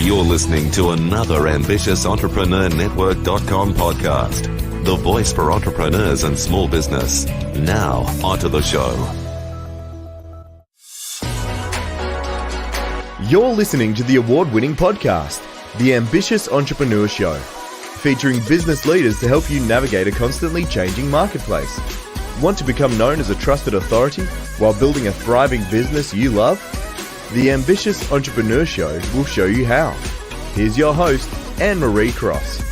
You're listening to another ambitious Entrepreneur Network.com podcast, the voice for entrepreneurs and small business. Now, onto the show. You're listening to the award-winning podcast, The Ambitious Entrepreneur Show, featuring business leaders to help you navigate a constantly changing marketplace. Want to become known as a trusted authority while building a thriving business you love? The Ambitious Entrepreneur Show will show you how. Here's your host, Anne-Marie Cross.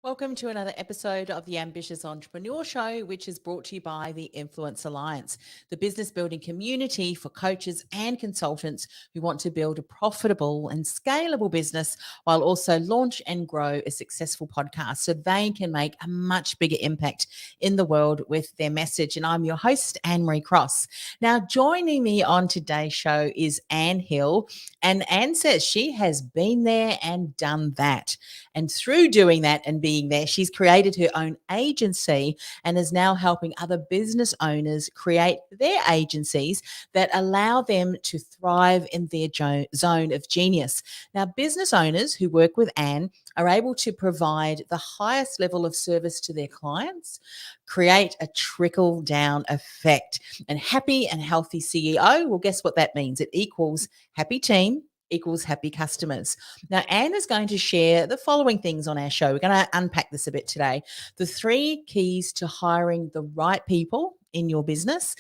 Welcome to another episode of the Ambitious Entrepreneur Show, which is brought to you by the Influence Alliance, the business building community for coaches and consultants who want to build a profitable and scalable business while also launch and grow a successful podcast so they can make a much bigger impact in the world with their message. And I'm your host, Anne-Marie Cross. Now, joining me on today's show is Anne Hill. And Anne says she has been there and done that. And through doing that and being there, she's created her own agency and is now helping other business owners create their agencies that allow them to thrive in their zone of genius. Now, business owners who work with Anne are able to provide the highest level of service to their clients, create a trickle-down effect. And happy and healthy CEO, well, guess what that means? It equals happy team, equals happy customers. Now, Anne is going to share the following things on our show. We're going to unpack this a bit today. The 3 keys to hiring the right people in your business,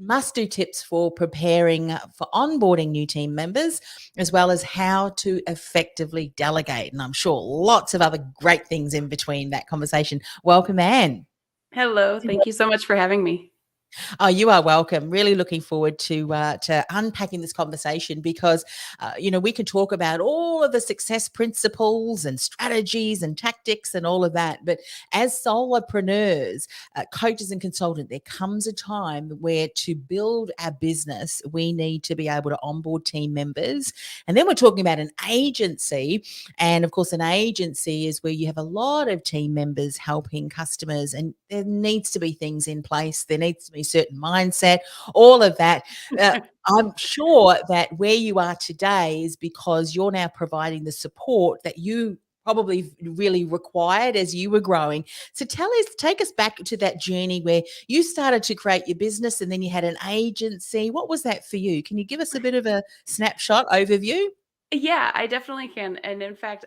must-do tips for preparing for onboarding new team members, as well as how to effectively delegate. And I'm sure lots of other great things in between that conversation. Welcome, Anne. Hello. Thank you so much for having me. Oh, you are welcome. Really looking forward to unpacking this conversation because, we can talk about all of the success principles and strategies and tactics and all of that. But as solopreneurs, coaches and consultants, there comes a time where to build our business, we need to be able to onboard team members. And then we're talking about an agency. And of course, an agency is where you have a lot of team members helping customers, and there needs to be things in place. There needs to be certain mindset, all of that. I'm sure that where you are today is because you're now providing the support that you probably really required as you were growing. So take us back to that journey where you started to create your business and then you had an agency. What was that for you? Can you give us a bit of a snapshot overview? Yeah, I definitely can. And in fact,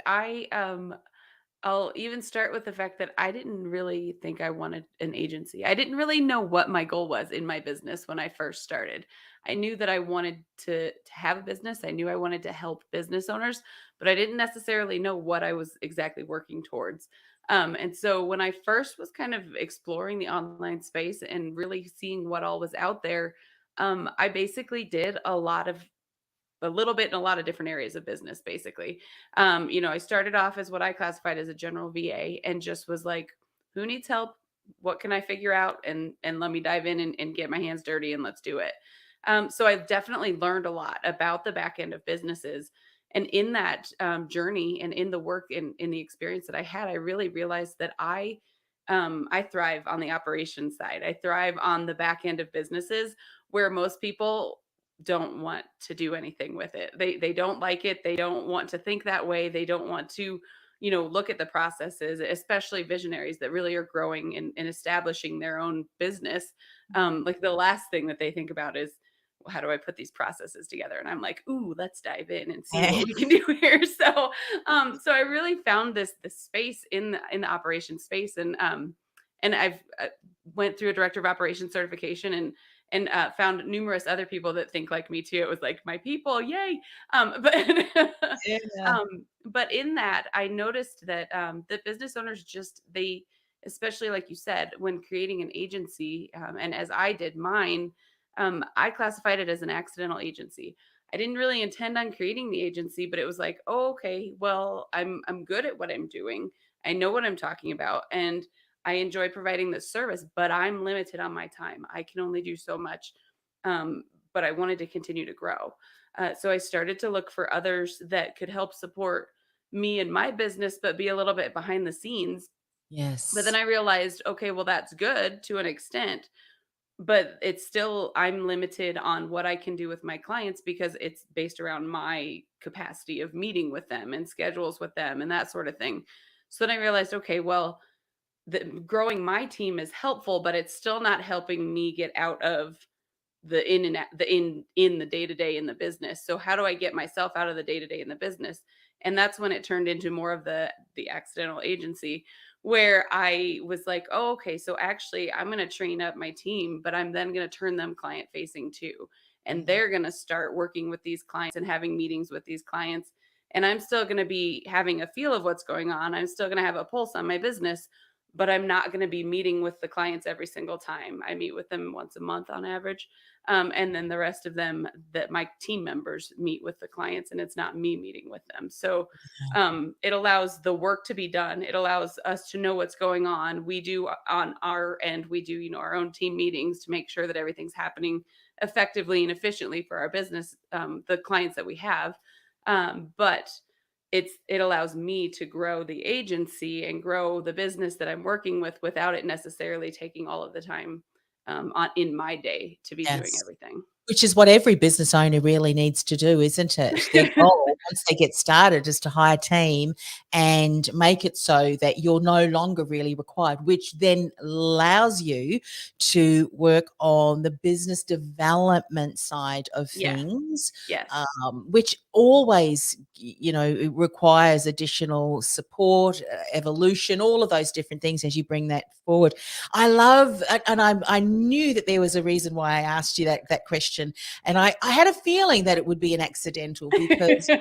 I'll even start with the fact that I didn't really think I wanted an agency. I didn't really know what my goal was in my business when I first started. I knew that I wanted to have a business. I knew I wanted to help business owners, but I didn't necessarily know what I was exactly working towards. And so when I first was kind of exploring the online space and really seeing what all was out there, I basically did a little bit in a lot of different areas of business, basically. I started off as what I classified as a general VA and just was like, who needs help? What can I figure out? And let me dive in and get my hands dirty and let's do it. So I've definitely learned a lot about the back end of businesses. And in that journey and in the work and in the experience that I had, I really realized that I thrive on the operations side. I thrive on the back end of businesses where most people don't want to do anything with it. They don't like it. They don't want to think that way. They don't want to, look at the processes, especially visionaries that really are growing and establishing their own business. Like the last thing that they think about is, well, how do I put these processes together? And I'm like, ooh, let's dive in and see what we can do here. So I really found this space in the operations space, and I've went through a director of operations certification and found numerous other people that think like me too. It was like my people, yay! But Yeah. but in that, I noticed that the business owners especially like you said, when creating an agency, and as I did mine, I classified it as an accidental agency. I didn't really intend on creating the agency, but it was like, oh, okay, well, I'm good at what I'm doing. I know what I'm talking about, and I enjoy providing this service, but I'm limited on my time. I can only do so much. But I wanted to continue to grow. So I started to look for others that could help support me and my business, but be a little bit behind the scenes But then Yes. I realized, okay, well, that's good to an extent, but it's still, I'm limited on what I can do with my clients because it's based around my capacity of meeting with them and schedules with them and that sort of thing. So then I realized, okay, well, growing my team is helpful, but it's still not helping me get out of the in and out, the in the day to day in the business. So how do I get myself out of the day to day in the business? And that's when it turned into more of the accidental agency, where I was like, oh, okay, so actually I'm going to train up my team, but I'm then going to turn them client facing too, and Mm. they're going to start working with these clients and having meetings with these clients. And I'm still going to be having a feel of what's going on. I'm still going to have a pulse on my business, but I'm not going to be meeting with the clients every single time. I meet with them once a month on average. And then the rest of them, that my team members meet with the clients, and it's not me meeting with them. So it allows the work to be done. It allows us to know what's going on. We do on our end, we do, our own team meetings to make sure that everything's happening effectively and efficiently for our business, the clients that we have. But it allows me to grow the agency and grow the business that I'm working with without it necessarily taking all of the time on in my day to be doing Yes. everything. Which is what every business owner really needs to do, isn't it? Their goal, once they get started, is to hire a team and make it so that you're no longer really required, which then allows you to work on the business development side of Yeah. things, Yes. which always, it requires additional support, evolution, all of those different things as you bring that forward. I love, and I knew that there was a reason why I asked you that question, and I had a feeling that it would be an accidental because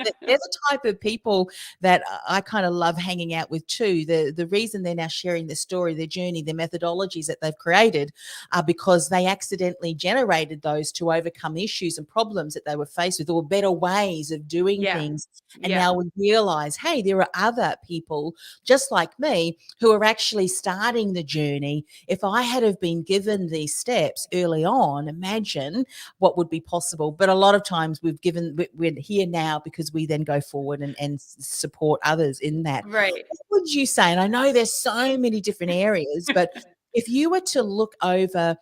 they're the type of people that I kind of love hanging out with too. The reason they're now sharing their story, their journey, their methodologies that they've created are because they accidentally generated those to overcome issues and problems that they were faced with, or better ways of doing Yeah. things. And Yeah. now we realize, hey, there are other people just like me who are actually starting the journey. If I had have been given these steps early on, imagine what would be possible. But a lot of times we're here now because we then go forward and support others in that. Right. What would you say? And I know there's so many different areas, but if you were to look over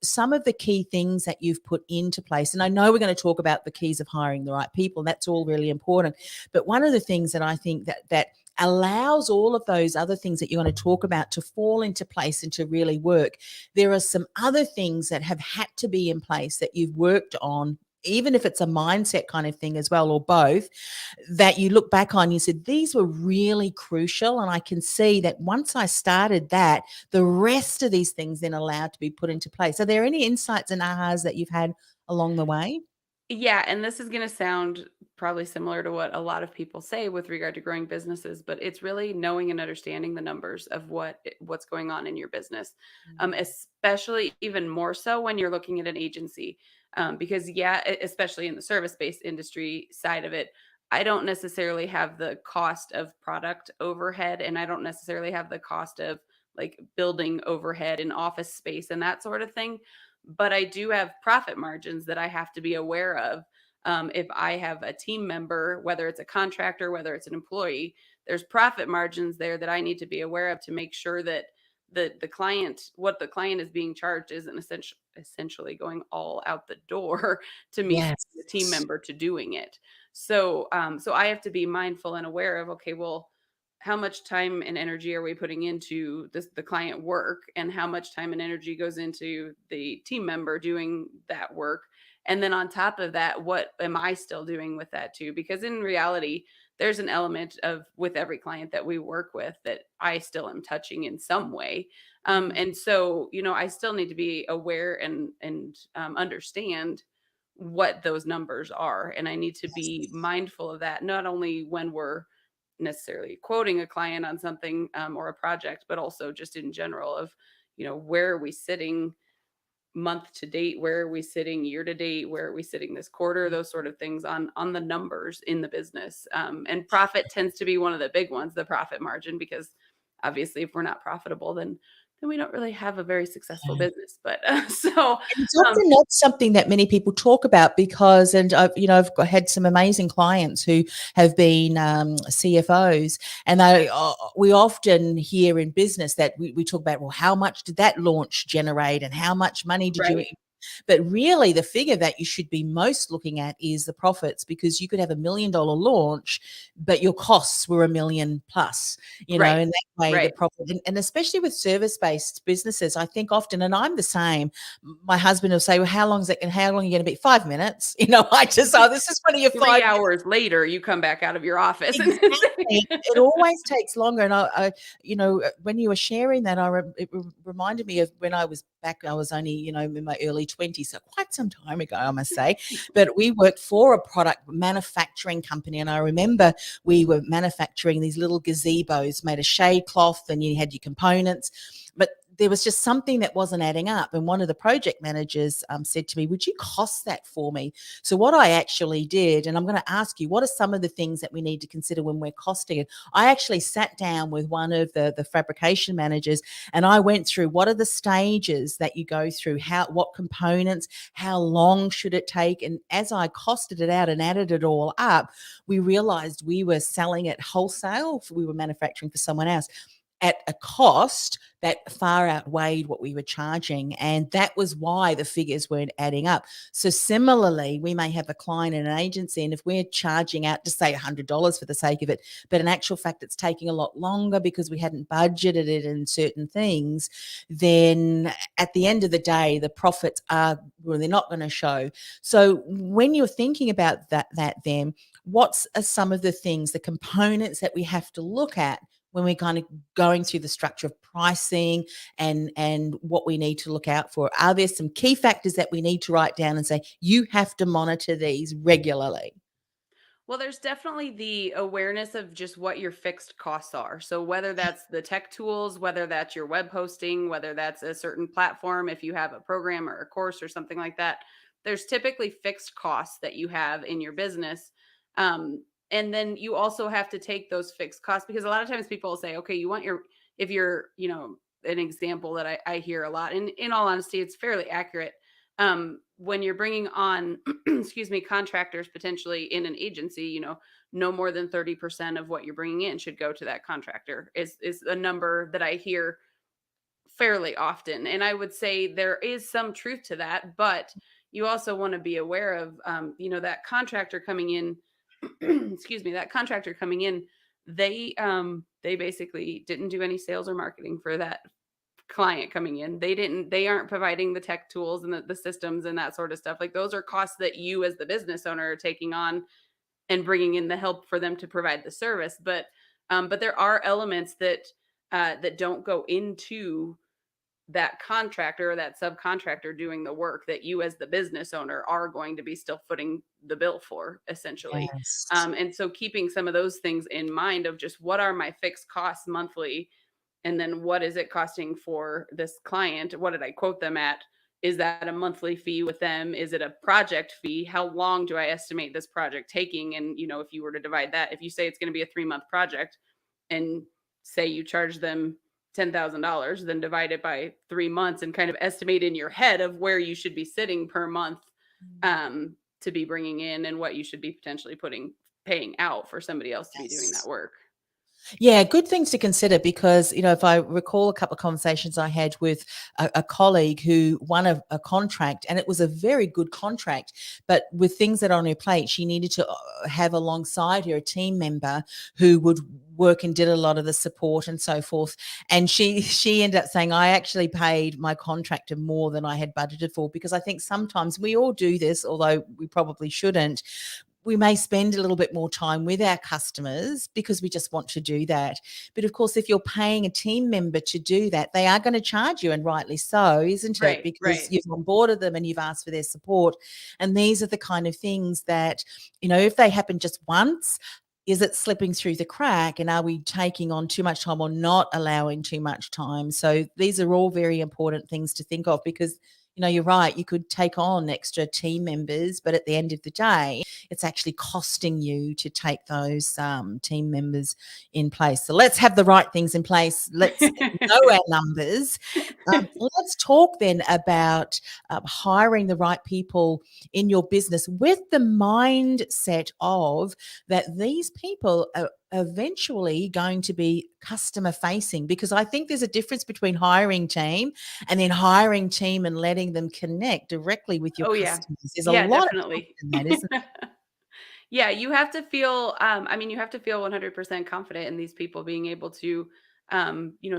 some of the key things that you've put into place, and I know we're going to talk about the keys of hiring the right people, and that's all really important. But one of the things that I think that allows all of those other things that you're going to talk about to fall into place and to really work, there are some other things that have had to be in place that you've worked on, even if it's a mindset kind of thing as well, or both, that you look back on, you said, these were really crucial. And I can see that once I started that, the rest of these things then allowed to be put into place. Are there any insights and ahas that you've had along the way? Yeah, and this is going to sound probably similar to what a lot of people say with regard to growing businesses, but it's really knowing and understanding the numbers of what's going on in your business, especially even more so when you're looking at an agency, because yeah, especially in the service-based industry side of it, I don't necessarily have the cost of product overhead, and I don't necessarily have the cost of like building overhead and office space and that sort of thing, but I do have profit margins that I have to be aware of. If I have a team member, whether it's a contractor, whether it's an employee, there's profit margins there that I need to be aware of to make sure that the client, what the client is being charged, isn't essentially going all out the door to me, the team Yes. member, to doing it. So I have to be mindful and aware of, okay, well, how much time and energy are we putting into the client work, and how much time and energy goes into the team member doing that work, and then on top of that, what am I still doing with that too? Because in reality, there's an element of, with every client that we work with, that I still am touching in some way. And so, I still need to be aware and understand what those numbers are, and I need to be mindful of that, not only when we're necessarily quoting a client on something, or a project, but also just in general of, where are we sitting month to date, where are we sitting year to date, where are we sitting this quarter, those sort of things on the numbers in the business. And profit tends to be one of the big ones, the profit margin, because obviously if we're not profitable, then then we don't really have a very successful business. But so And it's um, often not something that many people talk about because, and had some amazing clients who have been CFOs, and we often hear in business that we talk about, well, how much did that launch generate, and how much money did you? right, But really, the figure that you should be most looking at is the profits, because you could have $1 million launch, but your costs were 1 million plus, right, and that way the right. profit, and especially with service-based businesses, I think often, and I'm the same, my husband will say, well, how long are you going to be? 5 minutes. I just, oh, this is one of your 5 minutes. 3 hours later, you come back out of your office and Exactly. It always takes longer. And when you were sharing that, it reminded me of when I was back. I was only, in my early 20s, so quite some time ago, I must say. But we worked for a product manufacturing company, and I remember we were manufacturing these little gazebos made of shade cloth, and you had your components, but there was just something that wasn't adding up. And one of the project managers said to me, would you cost that for me? So what I actually did, and I'm going to ask you, what are some of the things that we need to consider when we're costing it? I actually sat down with one of the fabrication managers, and I went through what are the stages that you go through, what components, how long should it take? And as I costed it out and added it all up, we realized we were selling it wholesale. We were manufacturing for someone else at a cost that far outweighed what we were charging. And that was why the figures weren't adding up. So similarly, we may have a client in an agency, and if we're charging out to say $100 for the sake of it, but in actual fact, it's taking a lot longer because we hadn't budgeted it in certain things, then at the end of the day, the profits they're not going to show. So when you're thinking about that then, what are some of the things, the components that we have to look at when we're kind of going through the structure of pricing and what we need to look out for? Are there some key factors that we need to write down and say, you have to monitor these regularly? Well, there's definitely the awareness of just what your fixed costs are. So whether that's the tech tools, whether that's your web hosting, whether that's a certain platform, if you have a program or a course or something like that, there's typically fixed costs that you have in your business. And then you also have to take those fixed costs, because a lot of times people will say, okay, if you're, an example that I hear a lot, and in all honesty, it's fairly accurate. When you're bringing on, excuse me, contractors potentially in an agency, no more than 30% of what you're bringing in should go to that contractor is a number that I hear fairly often. And I would say there is some truth to that, but you also want to be aware of, that contractor coming in, excuse me, that contractor coming in, they basically didn't do any sales or marketing for that client coming in. They aren't providing the tech tools and the systems and that sort of stuff. Like, those are costs that you as the business owner are taking on and bringing in the help for them to provide the service. But there are elements that don't go into that contractor or that subcontractor doing the work that you as the business owner are going to be still footing the bill for, essentially. Yes. And so keeping some of those things in mind of just what are my fixed costs monthly, and then what is it costing for this client? What did I quote them at? Is that a monthly fee with them? Is it a project fee? How long do I estimate this project taking? And, if you were to divide that, if you say it's going to be a 3-month project and say you charge them $10,000, then divide it by 3 months and kind of estimate in your head of where you should be sitting per month, to be bringing in, and what you should be potentially paying out for somebody else to be doing that Yes. work. Yeah, good things to consider, because, if I recall a couple of conversations I had with a colleague who won a contract, and it was a very good contract, but with things that are on her plate, she needed to have alongside her a team member who would work and did a lot of the support and so forth. And she ended up saying, I actually paid my contractor more than I had budgeted for, because I think sometimes we all do this, although we probably shouldn't. We may spend a little bit more time with our customers because we just want to do that. But of course, if you're paying a team member to do that, they are going to charge you, and rightly so, isn't it? Right, Because right. you've onboarded them and you've asked for their support. And these are the kind of things that, if they happen just once, is it slipping through the crack, and are we taking on too much time or not allowing too much time? So these are all very important things to think of, because you're right. You could take on extra team members, but at the end of the day, it's actually costing you to take those team members in place. So let's have the right things in place. Let's know our numbers. Let's talk then about hiring the right people in your business with the mindset of that these people are eventually going to be customer facing, because I think there's a difference between hiring team and then hiring team and letting them connect directly with your Oh, yeah. customers. There's a Yeah, lot of trust definitely. in that, isn't it? Yeah, you have to feel, I mean, you have to feel 100% confident in these people being able to,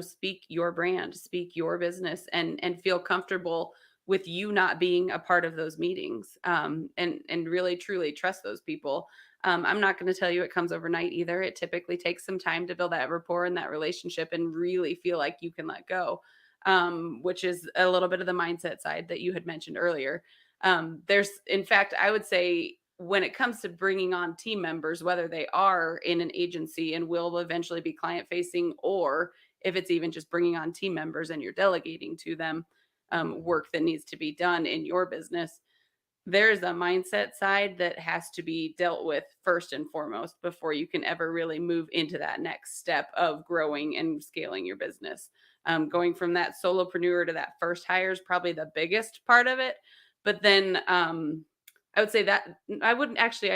speak your brand, speak your business, and feel comfortable with you not being a part of those meetings, and really truly trust those people. I'm not going to tell you it comes overnight either. It typically takes some time to build that rapport and that relationship and really feel like you can let go, which is a little bit of the mindset side that you had mentioned earlier. In fact, I would say when it comes to bringing on team members, whether they are in an agency and will eventually be client facing, or if it's even just bringing on team members and you're delegating to them work that needs to be done in your business, there's a mindset side that has to be dealt with first and foremost before you can ever really move into that next step of growing and scaling your business. Going from that solopreneur to that first hire is probably the biggest part of it. But then I would say that I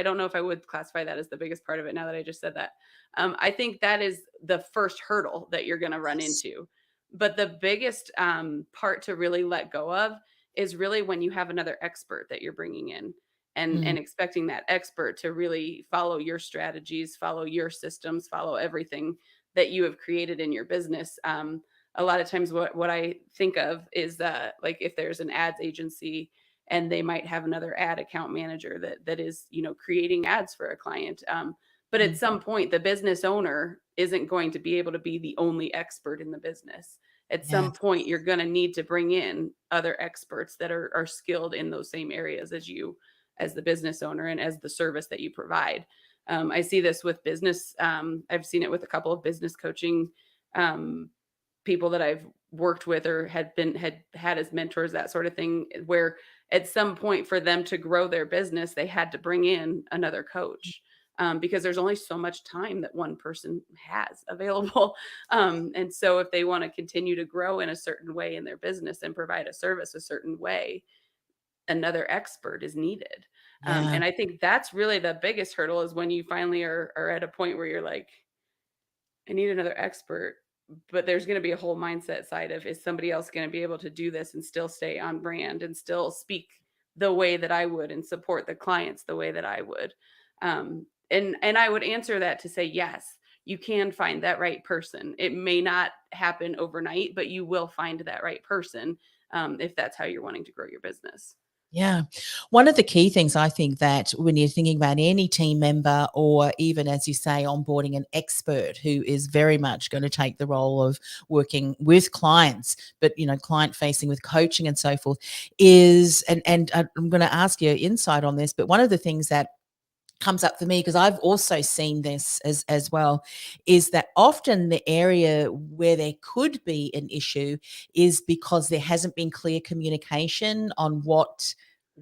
don't know if I would classify that as the biggest part of it now that I just said that. I think that is the first hurdle that you're going to run Yes. into. But the biggest part to really let go of is really when you have another expert that you're bringing in Mm, and expecting that expert to really follow your strategies, follow your systems, follow everything that you have created in your business. A lot of times what I think of is like if there's an ads agency and they might have another ad account manager that is, creating ads for a client. But at mm. some point, the business owner isn't going to be able to be the only expert in the business. At some Yes. point, you're going to need to bring in other experts that are skilled in those same areas as you, as the business owner, and as the service that you provide. I see this with business. I've seen it with a couple of business coaching um, people that I've worked with or had as mentors, that sort of thing, where at some point for them to grow their business, they had to bring in another coach. Because there's only so much time that one person has available. And so if they want to continue to grow in a certain way in their business and provide a service a certain way, another expert is needed. Yeah. And I think that's really the biggest hurdle, is when you finally are at a point where you're like, I need another expert, but there's going to be a whole mindset side of, is somebody else going to be able to do this and still stay on brand and still speak the way that I would and support the clients the way that I would. And I would answer that to say, yes, you can find that right person. It may not happen overnight, but you will find that right person, if that's how you're wanting to grow your business. Yeah. One of the key things I think that when you're thinking about any team member, or even, as you say, onboarding an expert who is very much going to take the role of working with clients, but, client facing with coaching and so forth, is, and I'm going to ask your insight on this, but one of the things that comes up for me, because I've also seen this as well, is that often the area where there could be an issue is because there hasn't been clear communication on what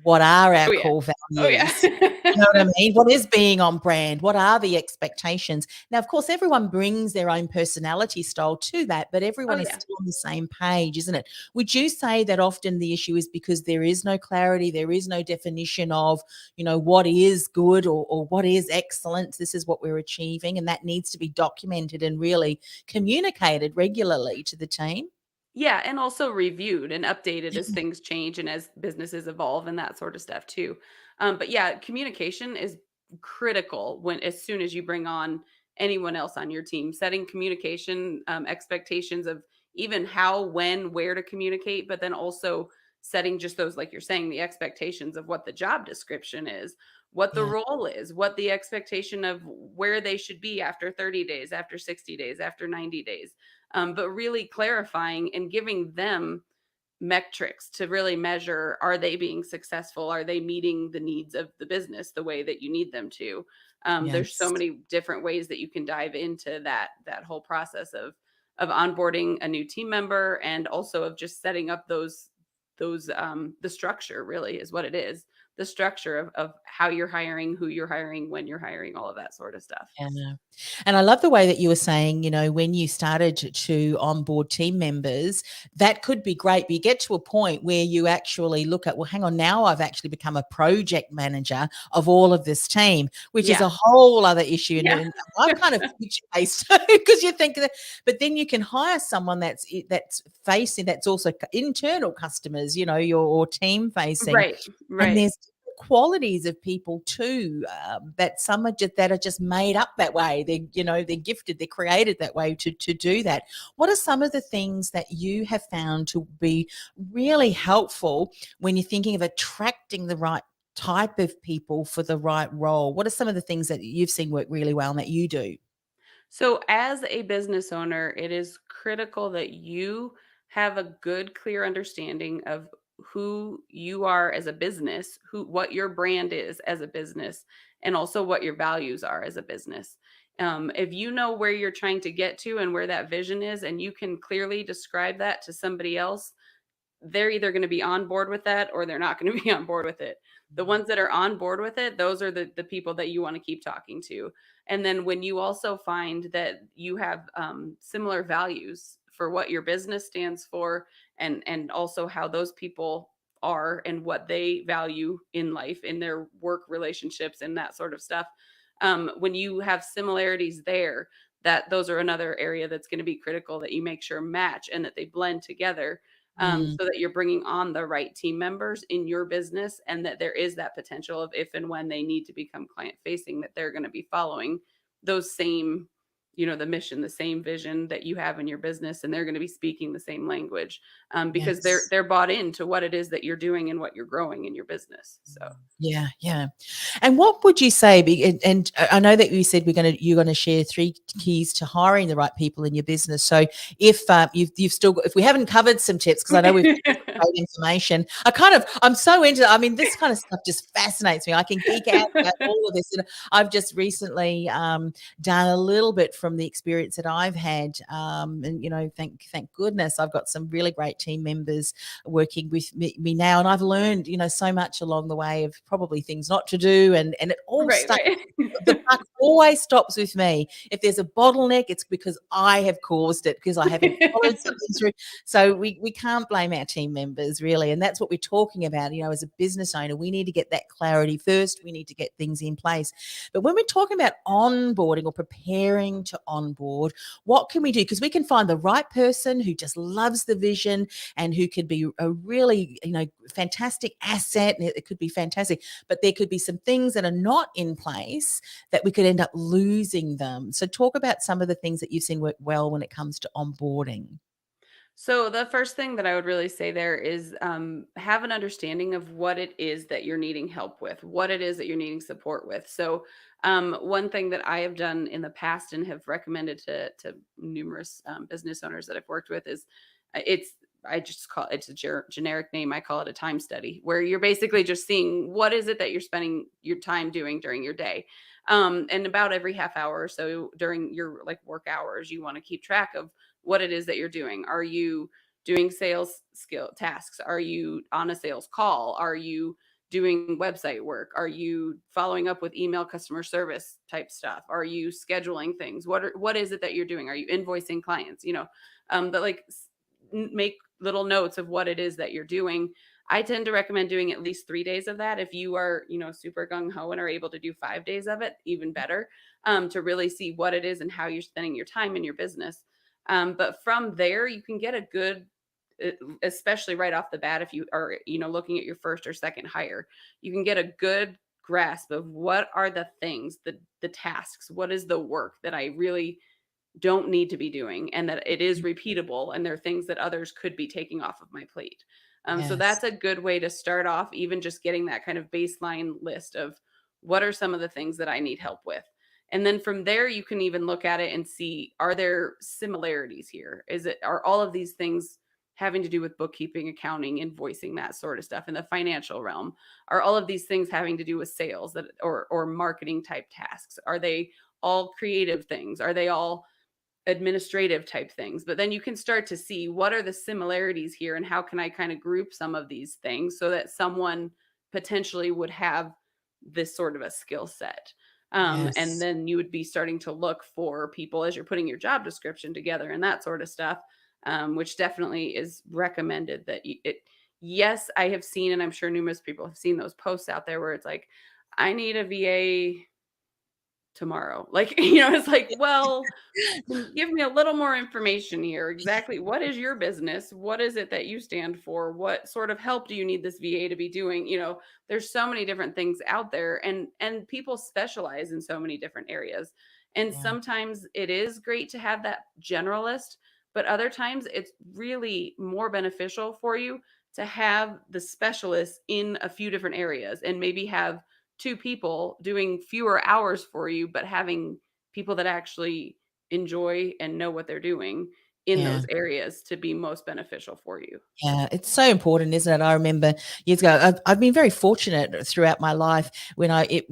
are our Oh yeah. core Oh yeah. values. You know what I mean? What is being on brand? What are the expectations? Now, of course, everyone brings their own personality style to that, but Oh everyone is yeah. still on the same page, isn't it? Would you say that often the issue is because there is no clarity, there is no definition of, what is good, or what is excellence? This is what we're achieving, and that needs to be documented and really communicated regularly to the team? Yeah, and also reviewed and updated as things change and as businesses evolve and that sort of stuff too. But yeah, communication is critical when, as soon as you bring on anyone else on your team, setting communication expectations of even how, when, where to communicate, but then also setting just those, like you're saying, the expectations of what the job description is, what the Yeah. role is, what the expectation of where they should be after 30 days, after 60 days, after 90 days, but really clarifying and giving them metrics to really measure, are they being successful, are they meeting the needs of the business the way that you need them to. There's so Yes. many different ways that you can dive into that whole process of onboarding a new team member, and also of just setting up those those the structure really is what it is. The structure of how you're hiring, who you're hiring, when you're hiring, all of that sort of stuff. Yeah. And I love the way that you were saying, when you started to onboard team members, that could be great. But you get to a point where you actually look at, well, hang on, now I've actually become a project manager of all of this team, which is Yeah. a whole other issue. Yeah. And I'm kind of future based because you think that, but then you can hire someone that's facing, that's also internal customers, your team facing. Right. And Right. there's qualities of people too, that some are just made up that way. They're gifted, they're created that way to do that. What are some of the things that you have found to be really helpful when you're thinking of attracting the right type of people for the right role? What are some of the things that you've seen work really well and that you do? So, as a business owner, it is critical that you have a good, clear understanding of who you are as a business, what your brand is as a business, and also what your values are as a business. If you know where you're trying to get to and where that vision is, and you can clearly describe that to somebody else, they're either going to be on board with that or they're not going to be on board with it. The ones that are on board with it, those are the people that you want to keep talking to. And then when you also find that you have similar values for what your business stands for, and also how those people are and what they value in life, in their work relationships and that sort of stuff, when you have similarities there, that those are another area that's going to be critical that you make sure match and that they blend together, Mm, so that you're bringing on the right team members in your business, and that there is that potential of if and when they need to become client facing, that they're going to be following those same, the mission, the same vision that you have in your business, and they're going to be speaking the same language, because they're yes. they're bought into what it is that you're doing and what you're growing in your business. So Yeah, yeah. And what would you say? And I know that you said you're gonna share 3 keys to hiring the right people in your business. So if you've still got, if we haven't covered some tips, because I know we've great information. I'm so into. I mean, this kind of stuff just fascinates me. I can geek out about all of this, and I've just recently done a little bit from the experience that I've had, and thank goodness I've got some really great team members working with me now, and I've learned so much along the way of probably things not to do, and it all right, stuck. right. The buck always stops with me. If there's a bottleneck, it's because I have caused it, because I haven't followed something through. So we can't blame our team members, really, and that's what we're talking about. As a business owner, we need to get that clarity first. We need to get things in place. But when we're talking about onboarding or preparing to onboard, what can we do? Because we can find the right person who just loves the vision and who could be a really fantastic asset, and it could be fantastic, but there could be some things that are not in place that we could end up losing them. So talk about some of the things that you've seen work well when it comes to onboarding. So the first thing that I would really say there is, have an understanding of what it is that you're needing help with, what it is that you're needing support with. So one thing that I have done in the past and have recommended to numerous business owners that I've worked with is, it's I just call it's a generic name. I call it a time study, where you're basically just seeing what is it that you're spending your time doing during your day. And about every half hour or so during your like work hours, you want to keep track of what it is that you're doing. Are you doing sales skill tasks? Are you on a sales call? Are you doing website work? Are you following up with email customer service type stuff? Are you scheduling things? What is it that you're doing? Are you invoicing clients? But like make little notes of what it is that you're doing. I tend to recommend doing at least 3 days of that. If you are, super gung ho and are able to do 5 days of it, even better, to really see what it is and how you're spending your time in your business. But from there, you can get a good, especially right off the bat, if you are, looking at your first or second hire, you can get a good grasp of what are the things, the tasks, what is the work that I really don't need to be doing, and that it is repeatable, and there are things that others could be taking off of my plate. So Yes. that's a good way to start off, even just getting that kind of baseline list of what are some of the things that I need help with. And then from there, you can even look at it and see, are there similarities here? Are all of these things having to do with bookkeeping, accounting, invoicing, that sort of stuff in the financial realm? Are all of these things having to do with sales or marketing type tasks? Are they all creative things? Are they all administrative type things, but then you can start to see what are the similarities here and how can I kind of group some of these things so that someone potentially would have this sort of a skill set. And Yes. then you would be starting to look for people as you're putting your job description together and that sort of stuff, which definitely is recommended that yes, I have seen, and I'm sure numerous people have seen those posts out there where it's like, I need a VA tomorrow. Like, it's like, well, give me a little more information here. Exactly. What is your business? What is it that you stand for? What sort of help do you need this VA to be doing? There's so many different things out there, and people specialize in so many different areas. And Yeah. sometimes it is great to have that generalist, but other times it's really more beneficial for you to have the specialist in a few different areas and maybe have two people doing fewer hours for you, but having people that actually enjoy and know what they're doing in Yeah. those areas to be most beneficial for you. Yeah, it's so important, isn't it? I remember years ago, I've been very fortunate throughout my life when I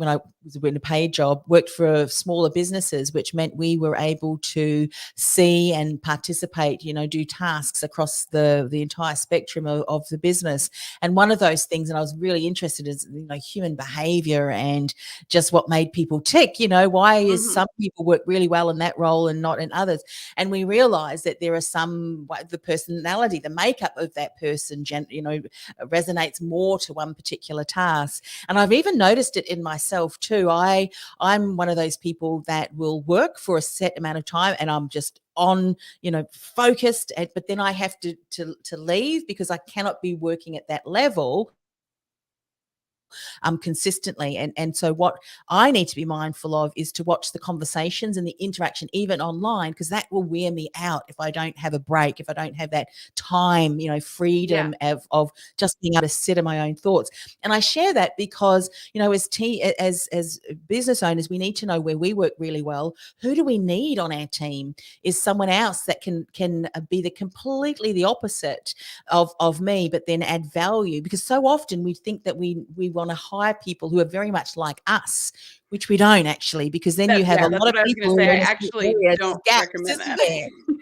was in a paid job, worked for smaller businesses, which meant we were able to see and participate, do tasks across the entire spectrum of the business. And one of those things, and I was really interested is, human behavior and just what made people tick. Why is Mhm. some people work really well in that role and not in others? And we realized that there are the personality, the makeup of that person, resonates more to one particular task. And I've even noticed it in myself too. I'm one of those people that will work for a set amount of time and I'm just on, focused, but then I have to leave because I cannot be working at that level consistently. And so what I need to be mindful of is to watch the conversations and the interaction, even online, because that will wear me out if I don't have a break, if I don't have that time, Yeah. freedom of just being able to sit in my own thoughts. And I share that because, as business owners, we need to know where we work really well. Who do we need on our team? Is someone else that can be completely the opposite of me, but then add value? Because so often we think that we want to hire people who are very much like us, which we don't actually, because then you have a That's lot of what I was gonna people who say. are I in a certain actually area, there's don't gaps, recommend isn't that.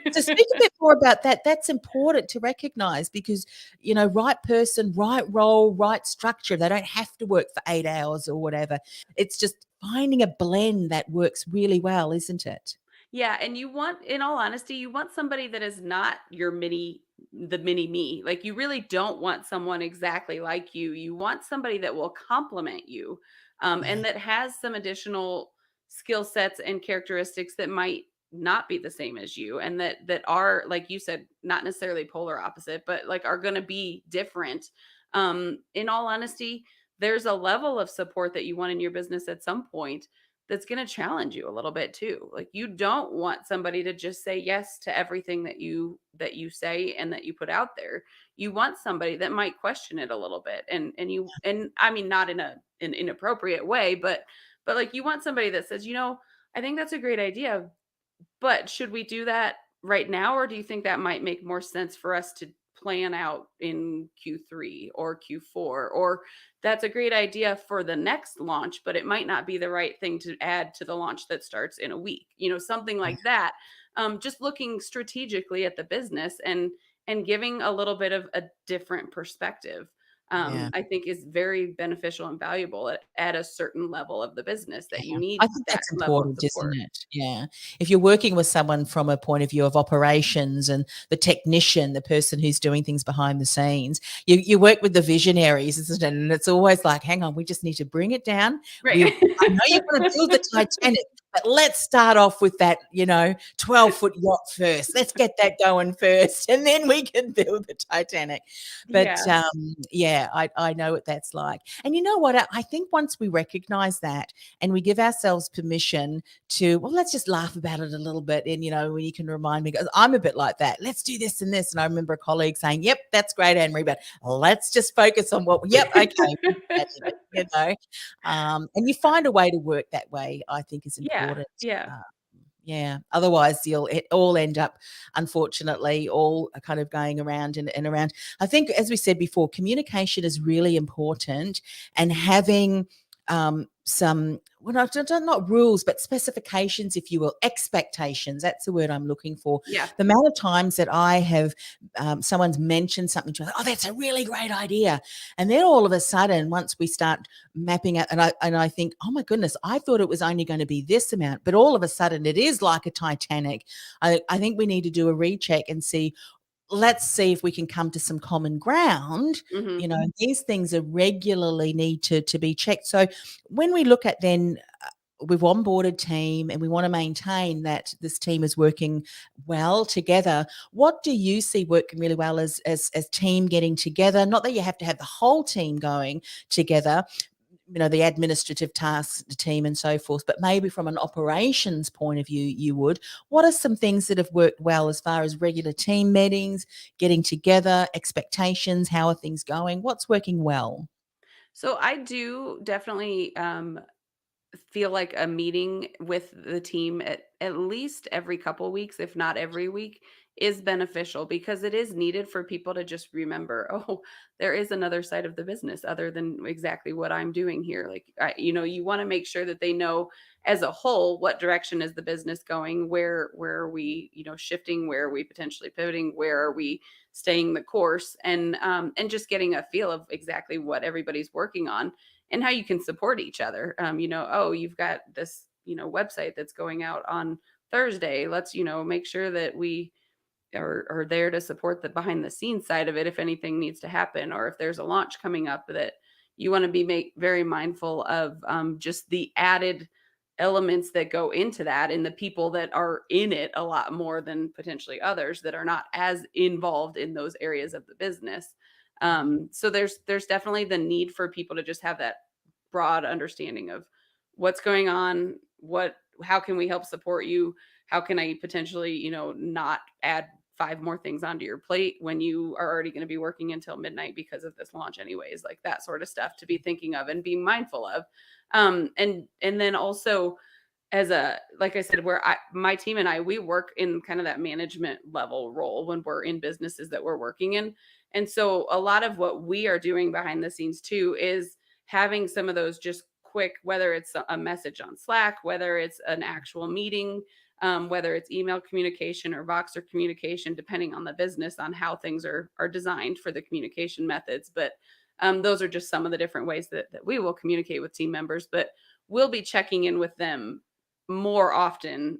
there? So speak a bit more about that. That's important to recognize because, right person, right role, right structure. They don't have to work for 8 hours or whatever. It's just finding a blend that works really well, isn't it? Yeah, and in all honesty, you want somebody that is not the mini me. Like, you really don't want someone exactly like you. You want somebody that will complement you, Yeah. and that has some additional skill sets and characteristics that might not be the same as you, and that are, like you said, not necessarily polar opposite, but like are going to be different. In all honesty, there's a level of support that you want in your business at some point that's going to challenge you a little bit too. Like, you don't want somebody to just say yes to everything that you say and that you put out there. You want somebody that might question it a little bit, and I mean, not in an inappropriate way, but like, you want somebody that says, I think that's a great idea, but should we do that right now, or do you think that might make more sense for us to plan out in Q3 or Q4? Or that's a great idea for the next launch, but it might not be the right thing to add to the launch that starts in a week. Something like that. Just looking strategically at the business and giving a little bit of a different perspective. Yeah. I think is very beneficial and valuable at a certain level of the business that you Yeah, I need think that that's level of important, isn't support. it? Yeah. If you're working with someone from a point of view of operations and the technician, the person who's doing things behind the scenes, you work with the visionaries, isn't it? And it's always like, hang on, we just need to bring it down. Right. I know you're going to build the Titanic, but let's start off with that, 12-foot yacht first. Let's get that going first, and then we can build the Titanic. But Yeah. yeah, I know what that's like. And you know what? I think once we recognize that and we give ourselves permission to, well, let's just laugh about it a little bit. And, when you can remind me, because I'm a bit like that. Let's do this and this. And I remember a colleague saying, yep, that's great, Anne-Marie, but let's just focus on yep, okay. We'll do that in it. And you find a way to work that way, I think is Yeah. important. Yeah. Uh, yeah. Otherwise, you'll all end up, unfortunately, all kind of going around and around. I think, as we said before, communication is really important, and having some, well, not rules, but specifications, if you will, expectations. That's the word I'm looking for. Yeah. The amount of times that I have someone's mentioned something to me, oh, that's a really great idea. And then all of a sudden, once we start mapping out, and I think, oh my goodness, I thought it was only going to be this amount, but all of a sudden it is like a Titanic. I think we need to do a recheck and see, let's see if we can come to some common ground. Mhm. These things are regularly need to be checked. So when we look at then, we've onboarded team and we want to maintain that this team is working well together. What do you see working really well as team getting together? Not that you have to have the whole team going together, the administrative tasks, the team and so forth, but maybe from an operations point of view, you would. What are some things that have worked well as far as regular team meetings, getting together, expectations? How are things going? What's working well? So I do definitely feel like a meeting with the team at least every couple weeks, if not every week, is beneficial because it is needed for people to just remember, oh, there is another side of the business other than exactly what I'm doing here. Like, you want to make sure that they know as a whole what direction is the business going, where are we, shifting, where are we potentially pivoting, where are we staying the course, and just getting a feel of exactly what everybody's working on and how you can support each other. Oh, you've got this, website that's going out on Thursday. Let's, make sure that we are there to support the behind the scenes side of it if anything needs to happen, or if there's a launch coming up that you want to be very mindful of, just the added elements that go into that and the people that are in it a lot more than potentially others that are not as involved in those areas of the business. So there's definitely the need for people to just have that broad understanding of what's going on, how can we help support you, how can I potentially, not add 5 more things onto your plate when you are already going to be working until midnight because of this launch anyways, like that sort of stuff to be thinking of and being mindful of. And then also, like I said, where my team and we work in kind of that management level role when we're in businesses that we're working in. And so a lot of what we are doing behind the scenes too is having some of those just quick, whether it's a message on Slack, whether it's an actual meeting, whether it's email communication or Voxer communication, depending on the business, on how things are designed for the communication methods. But those are just some of the different ways that we will communicate with team members. But we'll be checking in with them more often,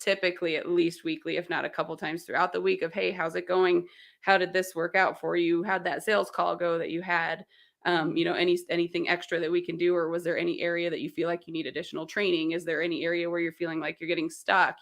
typically at least weekly, if not a couple times throughout the week, of, hey, how's it going? How did this work out for you? How'd that sales call go that you had? Anything extra that we can do, or was there any area that you feel like you need additional training? Is there any area where you're feeling like you're getting stuck?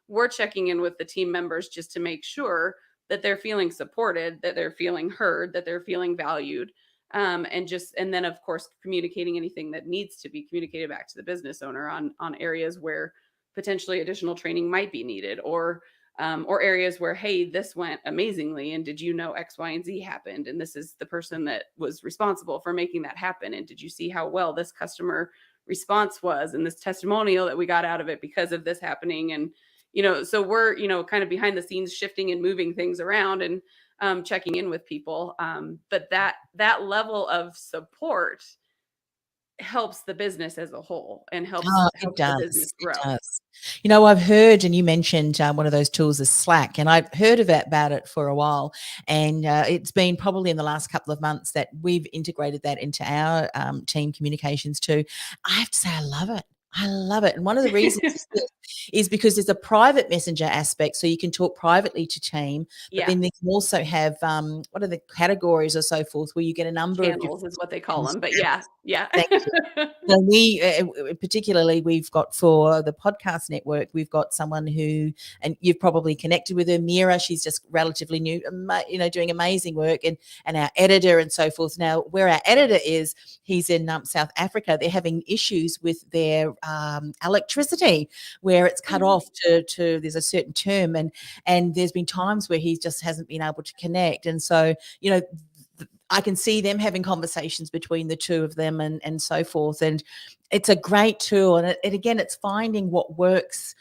We're checking in with the team members just to make sure that they're feeling supported, that they're feeling heard, that they're feeling valued. And then of course communicating anything that needs to be communicated back to the business owner on areas where potentially additional training might be needed, or areas where, hey, this went amazingly, and did you know X, Y, and Z happened, and this is the person that was responsible for making that happen, and did you see how well this customer response was and this testimonial that we got out of it because of this happening? And so we're kind of behind the scenes shifting and moving things around and checking in with people, but that level of support helps the business as a whole and helps It the business does. It grow. does. I've heard, and you mentioned one of those tools is Slack, and I've heard about it for a while. And it's been probably in the last couple of months that we've integrated that into our team communications too. I have to say, I love it. I love it. And one of the reasons is because there's a private messenger aspect. So you can talk privately to team, but Yeah. then they can also have, what are the categories or so forth, where you get a number of Channels different is what they call channels. them, but yeah. Thank you. So we, particularly, we've got for the podcast network, we've got someone who, and you've probably connected with her, Mira. She's just relatively new, doing amazing work, and our editor and so forth. Now, where our editor is, he's in South Africa. They're having issues with their electricity, where it's cut off to there's a certain term, and there's been times where he just hasn't been able to connect, and so I can see them having conversations between the two of them and so forth. And it's a great tool. And again, it's finding what works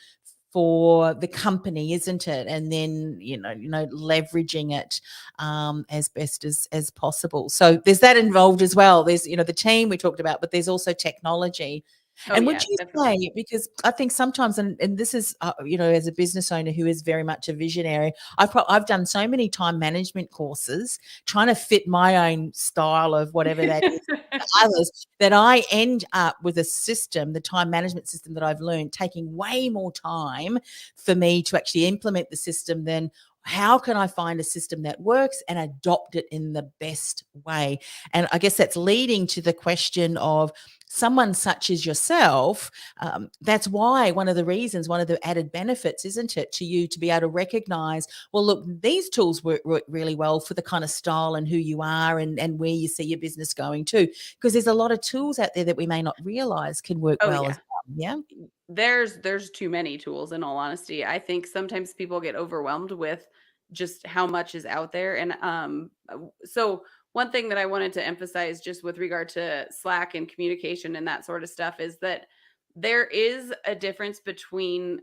for the company, isn't it? And then leveraging it as best as possible. So there's that involved as well. There's the team we talked about, but there's also technology. Oh And would yeah, you definitely. say, because I think sometimes, and this is, as a business owner who is very much a visionary, I've done so many time management courses trying to fit my own style of whatever that is to others, that I end up with a system, the time management system that I've learned, taking way more time for me to actually implement the system than how can I find a system that works and adopt it in the best way? And I guess that's leading to the question of someone such as yourself. That's why one of the added benefits, isn't it, to you to be able to recognize, well, look, these tools work really well for the kind of style and who you are and where you see your business going to. Because there's a lot of tools out there that we may not realize can work Oh well yeah. as well. Yeah. There's too many tools, in all honesty. I think sometimes people get overwhelmed with just how much is out there. And so one thing that I wanted to emphasize just with regard to Slack and communication and that sort of stuff is that there is a difference between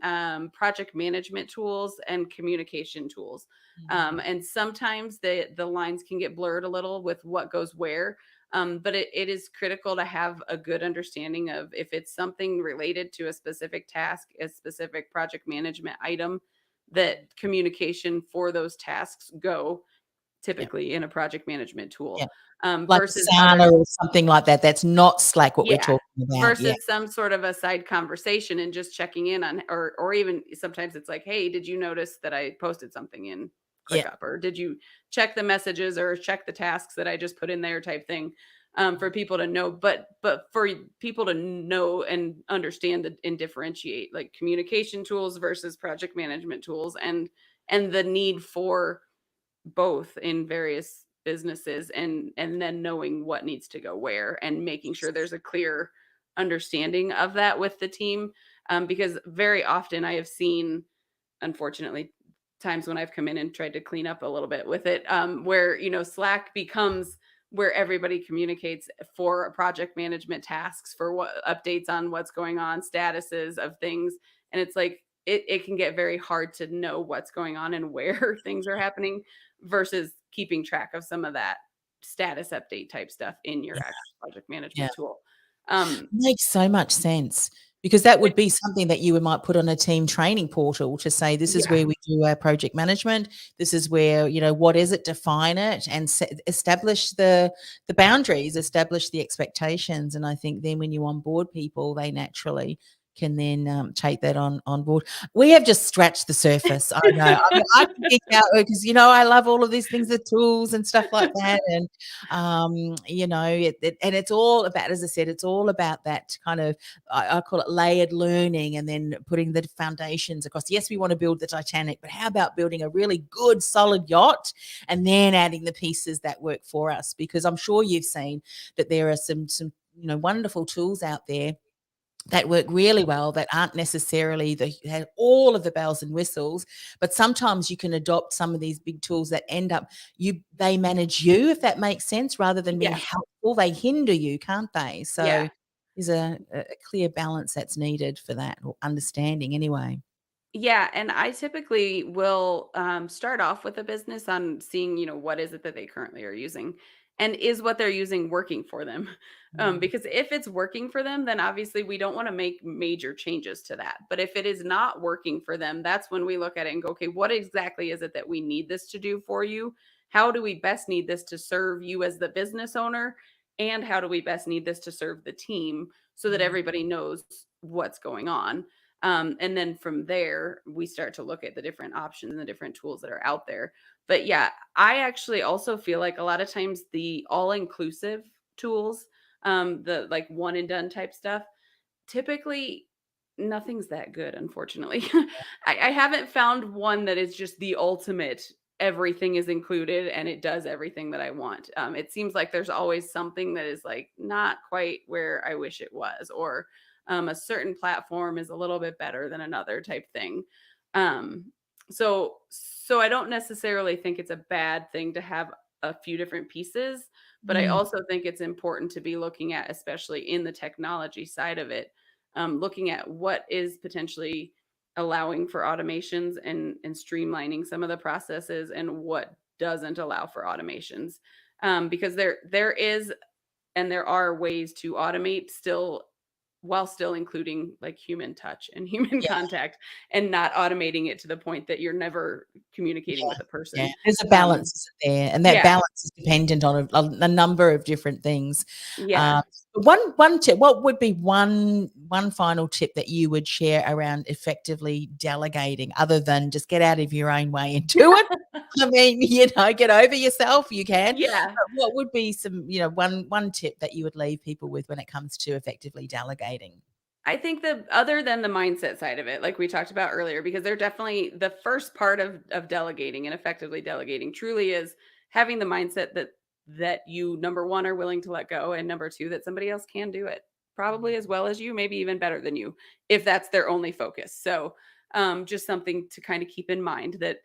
project management tools and communication tools. And sometimes the lines can get blurred a little with what goes where. But it is critical to have a good understanding of if it's something related to a specific task, a specific project management item, that communication for those tasks go Yeah. typically in a project management Yeah. tool, Like versus other. Asana or something like that. That's not Slack, what we're Yeah, talking about. Yeah. versus some sort of a side conversation and just checking in on, or even sometimes it's like, "Hey, did you notice that I posted something in Yeah. ClickUp?" Or, "Did you check the messages or check the tasks that I just put in there?" type thing, for people to know, but for people to know and understand and differentiate, like, communication tools versus project management tools, and the need for both in various businesses, and then knowing what needs to go where and making sure there's a clear understanding of that with the team, because very often I have seen, unfortunately, times when I've come in and tried to clean up a little bit with it, where Slack becomes where everybody communicates for project management tasks, for what updates on what's going on, statuses of things, and it's like it can get very hard to know what's going on and where things are happening versus keeping track of some of that status update type stuff in your Yeah. actual project Yeah. management tool. Um, Makes so much sense, because that would which be something that you might put on a team training portal to say, this is Yeah, where we do our project management. This is where, what is it, define it and establish the boundaries, establish the expectations. And I think then when you onboard people, they naturally can then take that on board. We have just scratched the surface. I know. I mean, I can geek out because I love all of these things, the tools and stuff like that, and and it's all about, as I said, it's all about that kind of, I call it layered learning, and then putting the foundations across. Yes, we want to build the Titanic, but how about building a really good, solid yacht, and then adding the pieces that work for us? Because I'm sure you've seen that there are some wonderful tools out there that work really well, that aren't necessarily have all of the bells and whistles, but sometimes you can adopt some of these big tools that end up, they manage you, if that makes sense, rather than being yeah, helpful. They hinder you, can't they? yeah. So there's a clear balance that's needed for that, or understanding anyway. Yeah, and I typically will start off with a business on seeing, what is it that they currently are using, and is what they're using working for them. Mm, Because if it's working for them, then obviously we don't want to make major changes to that. But if it is not working for them, that's when we look at it and go, okay, what exactly is it that we need this to do for you? How do we best need this to serve you as the business owner? And how do we best need this to serve the team so that mm, everybody knows what's going on? And then from there, we start to look at the different options and the different tools that are out there. But yeah, I actually also feel like a lot of times the all inclusive tools, the like one and done type stuff, typically nothing's that good, unfortunately. I haven't found one that is just the ultimate, everything is included and it does everything that I want. It seems like there's always something that is like not quite where I wish it was, or a certain platform is a little bit better than another type thing. Um, so I don't necessarily think it's a bad thing to have a few different pieces, but I mm. also think it's important to be looking at, especially in the technology side of it, looking at what is potentially allowing for automations and streamlining some of the processes and what doesn't allow for automations. Because there is and there are ways to automate still while still including like human touch and human Yeah. contact and not automating it to the point that you're never communicating Yeah, with a yeah. person. There's a balance isn't there, and that Yeah. balance is dependent on a number of different things. Yeah. But one tip, what would be one final tip that you would share around effectively delegating other than just get out of your own way and do it? I mean, get over yourself, you can. Yeah. But what would be some, one tip that you would leave people with when it comes to effectively delegating? I think the other than the mindset side of it, like we talked about earlier, because they're definitely the first part of delegating and effectively delegating truly is having the mindset that you number one are willing to let go, and number two that somebody else can do it probably as well as you, maybe even better than you, if that's their only focus. So just something to kind of keep in mind that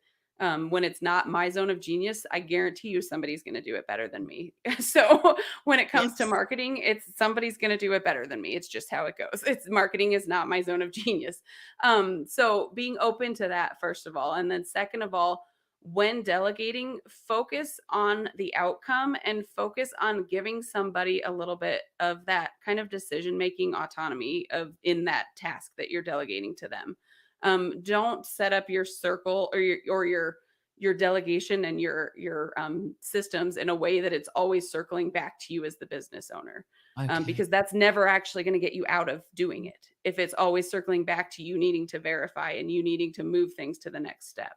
when it's not my zone of genius, I guarantee you somebody's going to do it better than me. So when it comes to Yes. marketing, it's somebody's going to do it better than me. It's just how it goes. It's marketing is not my zone of genius. So being open to that, first of all. And then second of all, when delegating, focus on the outcome and focus on giving somebody a little bit of that kind of decision making autonomy of in that task that you're delegating to them. Don't set up your circle or your delegation and your systems in a way that it's always circling back to you as the business owner, Okay. because that's never actually going to get you out of doing it if it's always circling back to you needing to verify and you needing to move things to the next step.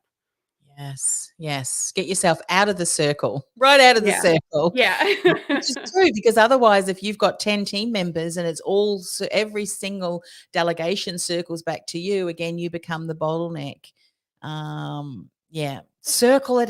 Yes, yes. Get yourself out of the circle, right out of the Yeah. circle, Yeah. which is true because otherwise, if you've got 10 team members and it's all every single delegation circles back to you, again, you become the bottleneck. Yeah, circle,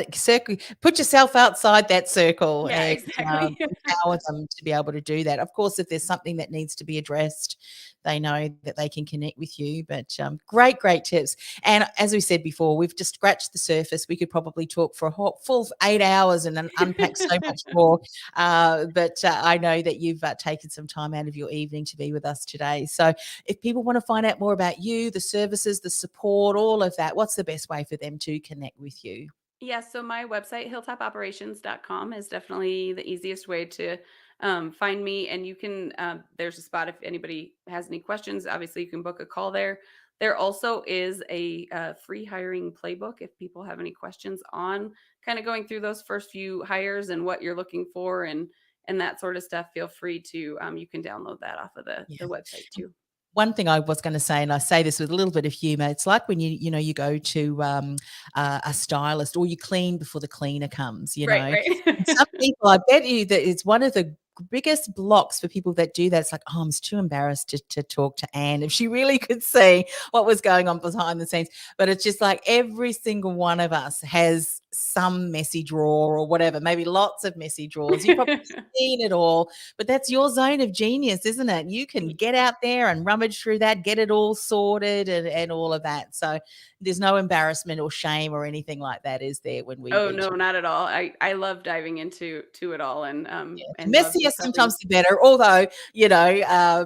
put yourself outside that circle Yeah, and exactly. empower them to be able to do that. Of course, if there's something that needs to be addressed, they know that they can connect with you. But great tips. And as we said before, we've just scratched the surface. We could probably talk for a full 8 hours and then unpack so much more. But I know that you've taken some time out of your evening to be with us today. So if people want to find out more about you, the services, the support, all of that, what's the best way for them to connect with you? Yeah, so my website, hilltopoperations.com, is definitely the easiest way to find me. And you can, there's a spot if anybody has any questions. Obviously, you can book a call there. There also is a free hiring playbook if people have any questions on kind of going through those first few hires and what you're looking for and that sort of stuff. Feel free to, you can download that off of Yeah. the website too. One thing I was going to say, and I say this with a little bit of humor, it's like when you go to a stylist or you clean before the cleaner comes. Right, And right. some people, I bet you that it's one of the biggest blocks for people that do that. It's like, oh, I'm too embarrassed to talk to Anne if she really could see what was going on behind the scenes. But it's just like every single one of us has some messy drawer or whatever, maybe lots of messy drawers. You've probably seen it all, but that's your zone of genius, isn't it? You can get out there and rummage through that, get it all sorted and all of that. So there's no embarrassment or shame or anything like that, is there, when we Oh, reach no, out? not at all. I love diving into to it all Yeah, the and love messier just helping. sometimes the better, although,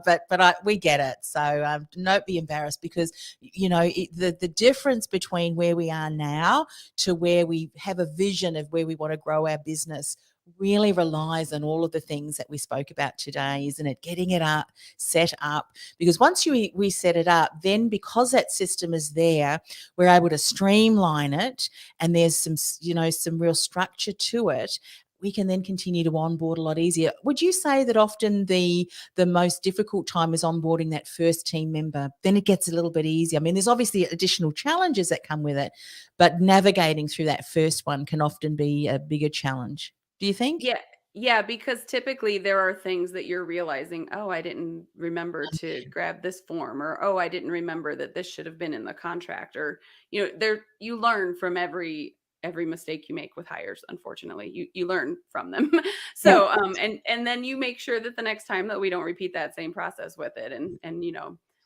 but we get it. So don't be embarrassed because, the difference between where we are now to where we have a vision of where we want to grow our business really relies on all of the things that we spoke about today, isn't it? Getting it up, set up, because once we set it up, then because that system is there, we're able to streamline it and there's some real structure to it. We can then continue to onboard a lot easier. Would you say that often the most difficult time is onboarding that first team member? Then it gets a little bit easier. I mean, there's obviously additional challenges that come with it, but navigating through that first one can often be a bigger challenge. Do you think? Yeah, yeah, because typically there are things that you're realizing, "Oh, I didn't remember to grab this form," or, "Oh, I didn't remember that this should have been in the contract," or, there you learn from every mistake you make with hires, unfortunately. You learn from them. Yep. So, and then you make sure that the next time that we don't repeat that same process with it and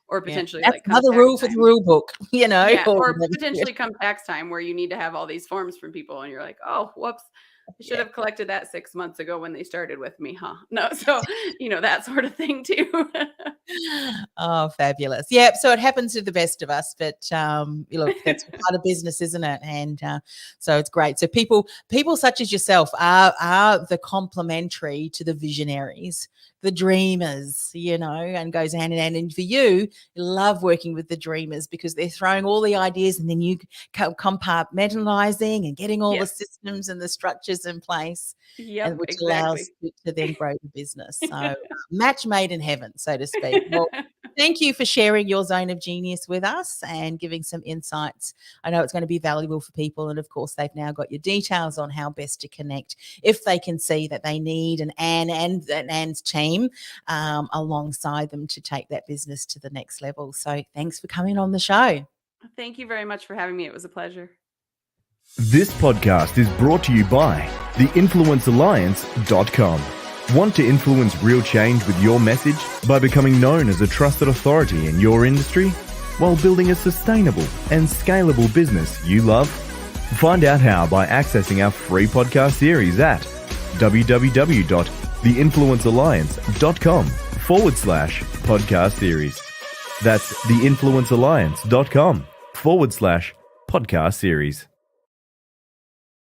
or Yeah. potentially That's like come another tax rule for the time. rule book, Yeah, or or potentially come tax time where you need to have all these forms from people and you're like, "Oh, whoops. I should yeah. have collected that 6 months ago when they started with me, huh?" No, so, that sort of thing too. Oh, fabulous. Yeah, so it happens to the best of us, but look, that's part of business, isn't it? And so it's great. So people such as yourself are the complementary to the visionaries, the dreamers, and goes hand in hand. And for you love working with the dreamers because they're throwing all the ideas and then you compartmentalizing and getting all the Yes. systems and the structures in place, and Yep, which exactly. allows you to then grow the business. So match made in heaven, so to speak. Well, thank you for sharing your zone of genius with us and giving some insights. I know it's going to be valuable for people. And of course, they've now got your details on how best to connect if they can see that they need an Anne and an Anne's team alongside them to take that business to the next level. So thanks for coming on the show. Thank you very much for having me. It was a pleasure. This podcast is brought to you by theinfluencealliance.com. Want to influence real change with your message by becoming known as a trusted authority in your industry while building a sustainable and scalable business you love? Find out how by accessing our free podcast series at www.theinfluencealliance.com/podcast series. That's theinfluencealliance.com/podcast series.